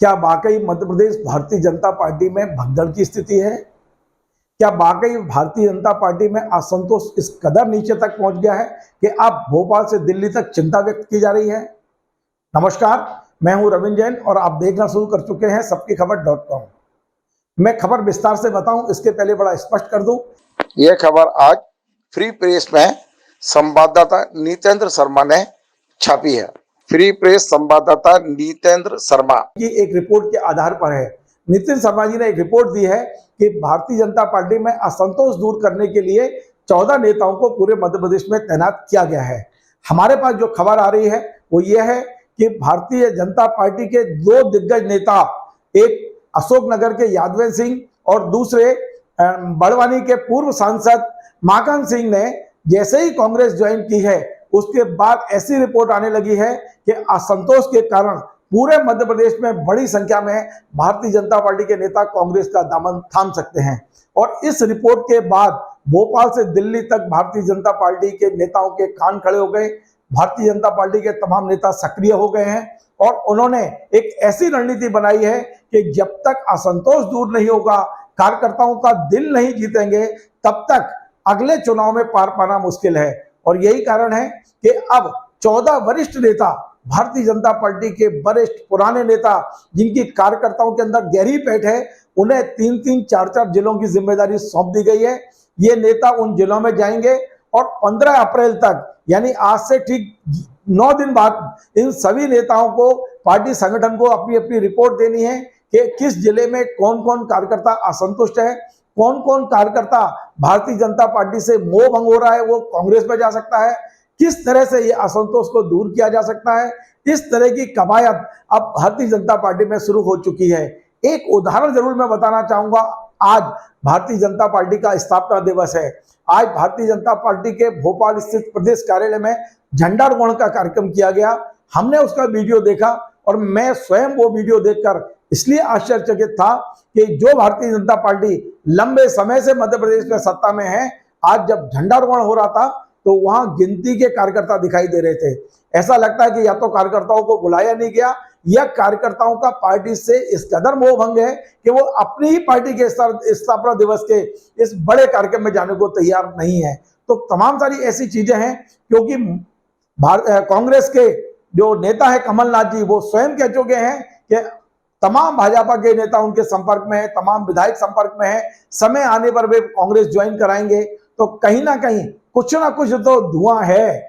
क्या वाकई मध्य प्रदेश भारतीय जनता पार्टी में भगदड़ की स्थिति है? क्या वाकई भारतीय जनता पार्टी में असंतोष इस कदर नीचे तक पहुंच गया है कि अब भोपाल से दिल्ली तक चिंता व्यक्त की जा रही है? नमस्कार, मैं हूं रविंद्र जैन और आप देखना शुरू कर चुके हैं सबकी खबर.com। मैं खबर विस्तार से बताऊं इसके पहले बड़ा स्पष्ट कर दूं, यह खबर आज फ्री प्रेस में संवाददाता नीतेंद्र शर्मा ने छापी है। फ्री प्रेस संवाददाता नीतेंद्र शर्मा की एक रिपोर्ट के आधार पर है। नितिन शर्मा जी ने एक रिपोर्ट दी है कि भारतीय जनता पार्टी में असंतोष दूर करने के लिए 14 नेताओं को पूरे मध्य प्रदेश में तैनात किया गया है। हमारे पास जो खबर आ रही है वो ये है कि भारतीय जनता पार्टी के 2 दिग्गज नेता, एक अशोकनगर के यादवेंद्र सिंह और दूसरे बड़वानी के पूर्व सांसद माकन सिंह ने जैसे ही कांग्रेस ज्वाइन की है उसके बाद ऐसी रिपोर्ट आने लगी है कि असंतोष के कारण पूरे मध्य प्रदेश में बड़ी संख्या में भारतीय जनता पार्टी के नेता कांग्रेस का दामन थाम सकते हैं। और इस रिपोर्ट के बाद भोपाल से दिल्ली तक भारतीय जनता पार्टी के नेताओं के कान खड़े हो गए। भारतीय जनता पार्टी के तमाम नेता सक्रिय हो गए हैं और उन्होंने एक ऐसी रणनीति बनाई है कि जब तक असंतोष दूर नहीं होगा, कार्यकर्ताओं का दिल नहीं जीतेंगे, तब तक अगले चुनाव में पार पाना मुश्किल है। और यही कारण है कि अब 14 वरिष्ठ नेता, भारतीय जनता पार्टी के वरिष्ठ पुराने नेता जिनकी कार्यकर्ताओं के अंदर गहरी पैठ है, उन्हें 3-3, 4-4 जिलों की जिम्मेदारी सौंप दी गई है। ये नेता उन जिलों में जाएंगे और 15 अप्रैल तक, यानी आज से ठीक 9 दिन बाद, इन सभी नेताओं को, पार्टी संगठन को अपनी अपनी रिपोर्ट देनी है कि किस जिले में कौन कौन कार्यकर्ता असंतुष्ट है, कौन कौन कार्यकर्ता भारतीय जनता पार्टी से मोह भंग हो रहा है, वो कांग्रेस में जा सकता है, किस तरह से ये असंतोष को दूर किया जा सकता है। इस तरह की कवायद अब भारतीय जनता पार्टी में शुरू हो चुकी है। एक उदाहरण जरूर मैं बताना चाहूंगा। आज भारतीय जनता पार्टी का स्थापना दिवस है। आज भारतीय जनता पार्टी के भोपाल स्थित प्रदेश कार्यालय में झंडारोहण का कार्यक्रम किया गया। हमने उसका वीडियो देखा और मैं स्वयं वो वीडियो देखकर इसलिए आश्चर्यचकित था कि जो भारतीय जनता पार्टी लंबे समय से मध्य प्रदेश में सत्ता में है, आज जब झंडारोहण हो रहा था तो वहां गिनती के कार्यकर्ता दिखाई दे रहे थे। ऐसा लगता है कि या तो कार्यकर्ताओं को बुलाया नहीं गया या कार्यकर्ताओं का पार्टी से इस कदर मोह भंग है कि वो अपनी ही पार्टी के स्थापना दिवस के इस बड़े कार्यक्रम में जाने को तैयार नहीं है। तो तमाम सारी ऐसी चीजें हैं, क्योंकि कांग्रेस के जो नेता है कमलनाथ जी, वो स्वयं कह चुके हैं कि तमाम भाजपा के नेता उनके संपर्क में है, तमाम विधायक संपर्क में है, समय आने पर वे कांग्रेस ज्वाइन कराएंगे। तो कहीं ना कहीं कुछ ना कुछ तो धुआं है,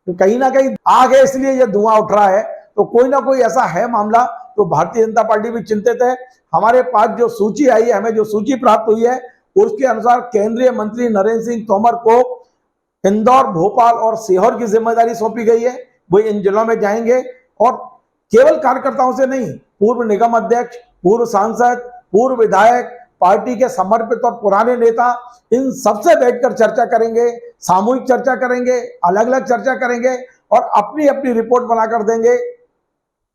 तो कहीं ना कहीं आग है, इसलिए ये धुआं उठ रहा है। तो कोई ना कोई ऐसा है मामला। तो भारतीय जनता पार्टी भी चिंतित है। हमारे पास जो सूची आई है, हमें जो सूची प्राप्त हुई है, उसके अनुसार केंद्रीय मंत्री नरेंद्र सिंह तोमर को इंदौर, भोपाल और सीहोर की जिम्मेदारी सौंपी गई है। वो इन जिलों में जाएंगे और केवल कार्यकर्ताओं से नहीं, पूर्व निगम अध्यक्ष, पूर्व सांसद, पूर्व विधायक, पार्टी के समर्पित और पुराने नेता, इन सबसे बैठकर चर्चा करेंगे, सामूहिक चर्चा करेंगे, अलग अलग चर्चा करेंगे और अपनी अपनी रिपोर्ट बनाकर देंगे।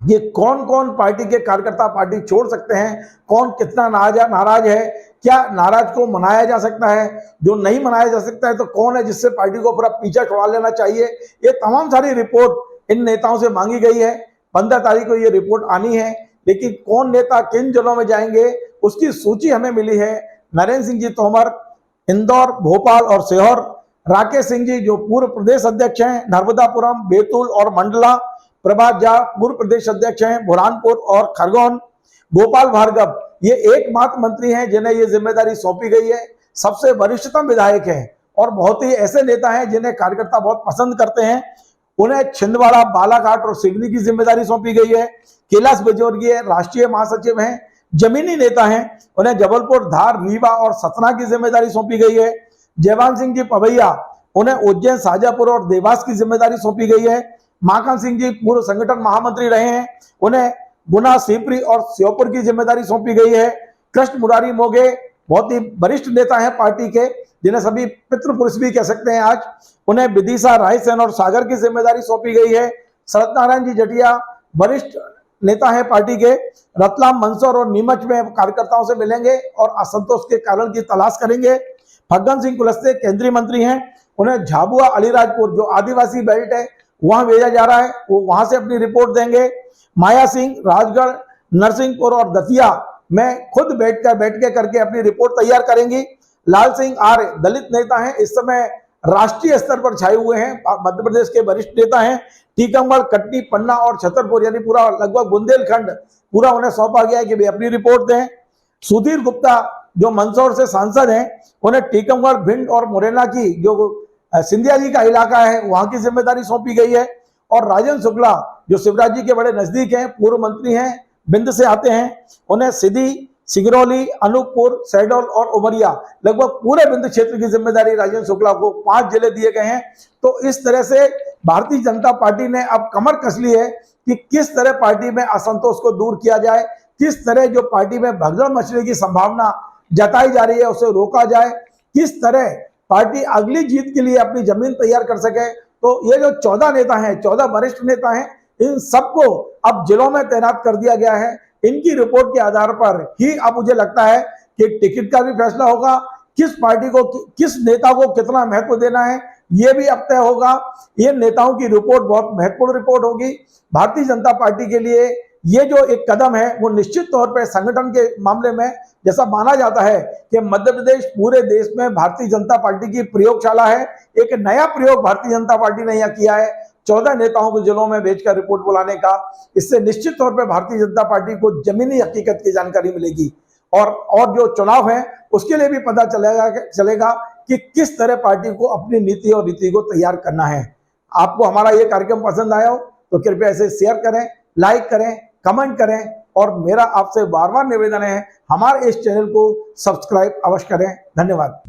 ये कौन कौन पार्टी के कार्यकर्ता पार्टी छोड़ सकते हैं, कौन कितना नाराज है, क्या नाराज को मनाया जा सकता है, जो नहीं मनाया जा सकता है तो कौन है जिससे पार्टी को पूरा पीछा छुड़ा लेना चाहिए। ये तमाम सारी रिपोर्ट इन नेताओं से मांगी गई है। 15 तारीख को ये रिपोर्ट आनी है, लेकिन कौन नेता किन जिलों में जाएंगे उसकी सूची हमें मिली है। नरेंद्र सिंह जी तोमर इंदौर, भोपाल और सीहोर, राकेश सिंह जी जो पूर्व प्रदेश अध्यक्ष हैं नर्मदापुरम, बैतूल और मंडला, प्रभात झा पूर्व प्रदेश अध्यक्ष हैं बुरहानपुर और खरगोन, गोपाल भार्गव ये एकमात्र मंत्री हैं जिन्हें ये जिम्मेदारी सौंपी गई है। सबसे वरिष्ठतम विधायक हैं और बहुत ही ऐसे नेता हैं जिन्हें कार्यकर्ता बहुत पसंद करते हैं। उन्हें छिंदवाड़ा, बालाघाट और सिवनी की जिम्मेदारी सौंपी गई है। कैलाश विजयवर्गीय राष्ट्रीय महासचिव हैं, जमीनी नेता हैं, उन्हें जबलपुर, धार, रीवा और सतना की जिम्मेदारी सौंपी गई है। जयवान सिंह जी पवैया, उन्हें उज्जैन, शाजापुर और देवास की जिम्मेदारी सौंपी गई है। माकन सिंह जी पूर्व संगठन महामंत्री रहे हैं, उन्हें गुना, सीपरी और श्योपुर की जिम्मेदारी सौंपी गई है। कृष्ण मुरारी मोघे बहुत ही वरिष्ठ नेता हैं पार्टी के, जिन्हें सभी पितृपुरुष भी कह सकते हैं आज, उन्हें विदिशा, रायसेन और सागर की जिम्मेदारी सौंपी गई है। शरद नारायण जी जटिया वरिष्ठ नेता है पार्टी के, रतलाम, मंदसौर और नीमच में कार्यकर्ताओं से मिलेंगे और असंतोष के कारण की तलाश करेंगे। फग्गन सिंह कुलस्ते केंद्रीय मंत्री हैं, उन्हें झाबुआ, अलीराजपुर जो आदिवासी बेल्ट है वहां भेजा जा रहा है, वो वहां से अपनी रिपोर्ट देंगे। माया सिंह राजगढ़, नरसिंहपुर और दतिया में खुद बैठ के करके अपनी रिपोर्ट तैयार करेंगी। लाल सिंह आर्य दलित नेता हैं, इस समय राष्ट्रीय स्तर पर छाए हुए हैं, मध्य प्रदेश के वरिष्ठ नेता हैं। टीकमगढ़, कटनी, पन्ना और छतरपुर यानी पूरा लगभग बुंदेलखंड पूरा उन्हें सौंपा गया है कि वे अपनी रिपोर्ट दें। सुधीर गुप्ता जो मंदसौर से सांसद हैं, उन्हें टीकमगढ़, भिंड और मुरैना की जो सिंधिया जी का इलाका है वहां की जिम्मेदारी सौंपी गई है। और राजन शुक्ला जो शिवराज जी के बड़े नजदीक हैं, पूर्व मंत्री हैं, बिंद से आते हैं, उन्हें सीधी, सिंगरौली, अनूपपुर, शहडोल और उमरिया लगभग पूरे बिंद क्षेत्र की जिम्मेदारी राजन शुक्ला को 5 जिले दिए गए हैं। तो इस तरह से भारतीय जनता पार्टी ने अब कमर कस ली है कि किस तरह पार्टी में असंतोष को दूर किया जाए, किस तरह जो पार्टी में भगदड़ मचने की संभावना जताई जा रही है उसे रोका जाए, किस तरह पार्टी अगली जीत के लिए अपनी जमीन तैयार कर सके। तो ये जो 14 नेता हैं, 14 वरिष्ठ नेता हैं, इन सबको अब जिलों में तैनात कर दिया गया है। इनकी रिपोर्ट के आधार पर ही अब मुझे लगता है कि टिकट का भी फैसला होगा, किस पार्टी को, किस नेता को कितना महत्व देना है, ये भी अब तय होगा। ये नेताओं की रिपोर्ट बहुत महत्वपूर्ण रिपोर्ट होगी। भारतीय जनता पार्टी के लिए ये जो एक कदम है वो निश्चित तौर पर संगठन के मामले में, जैसा माना जाता है कि मध्य प्रदेश पूरे देश में भारतीय जनता पार्टी की प्रयोगशाला है, एक नया प्रयोग भारतीय जनता पार्टी ने यहाँ किया है 14 नेताओं को जिलों में भेजकर रिपोर्ट बुलाने का। इससे निश्चित तौर पर भारतीय जनता पार्टी को जमीनी हकीकत की जानकारी मिलेगी और जो चुनाव है उसके लिए भी पता चलेगा कि किस तरह पार्टी को अपनी नीति और रीति को तैयार करना है। आपको हमारा ये कार्यक्रम पसंद आया हो तो कृपया इसे शेयर करें, लाइक करें, कमेंट करें और मेरा आपसे बार बार निवेदन है हमारे इस चैनल को सब्सक्राइब अवश्य करें। धन्यवाद।